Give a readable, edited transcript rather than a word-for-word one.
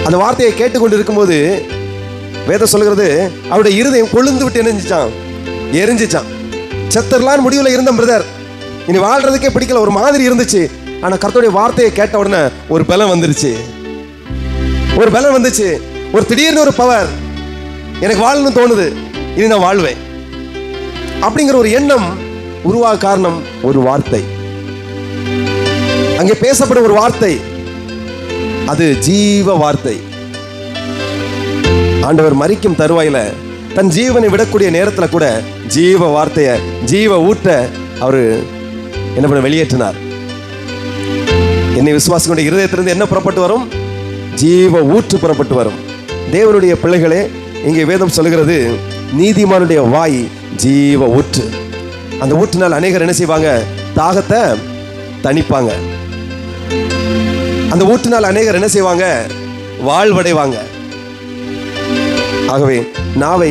அந்த வார்த்தையை கேட்டுக்கொண்டு இருக்கும்போது வேதம் சொல்லுகிறது, அவருடைய இருதயம் கொழுந்து விட்டு என்னஞ்சிச்சான், எரிஞ்சிச்சான். செத்தர்லான்னு முடிவில் இருந்த பிரதர், இனி வாழ்றதுக்கே பிடிக்கல, ஒரு மாதிரி இருந்துச்சு. ஆனா கர்த்தருடைய வார்த்தையை கேட்ட உடனே ஒரு பலம் வந்துருச்சு, ஒரு பலம் வந்துச்சு, ஒரு திடீர்னு ஒரு பவர். எனக்கு வாழணும்னு தோணுது, இனி நான் வாழ்வேன் அப்படிங்கிற ஒரு எண்ணம் உருவாக காரணம் ஒரு வார்த்தை. அங்கே பேசப்படும் ஒரு வார்த்தை, அது ஜீவ வார்த்தை. ஆண்டவர் மரிக்கும் தருவாயில தன் ஜீவனை விடக்கூடிய நேரத்தில் கூட ஜீவ வார்த்தைய, ஜீவ ஊட்ட அவரு என்ன பண்ண வெளியேற்றினார். என்னை விசுவாசிகளுடைய இருதயத்திலிருந்து என்ன புறப்பட்டு வரும்? ஜீவ ஊற்று புறப்பட்டு வரும். தேவனுடைய பிள்ளைகளே, இங்கே வேதம் சொல்லுகிறது, நீதிமானுடைய வாய் ஜீவ ஊற்று. அந்த ஊற்றினால் அநேகர் என்ன செய்வாங்க? தாகத்தை தணிப்பாங்க. அந்த ஊற்றினால் அநேகர் என்ன செய்வாங்க? வாழ்வடைவாங்க. ஆகவே நாவை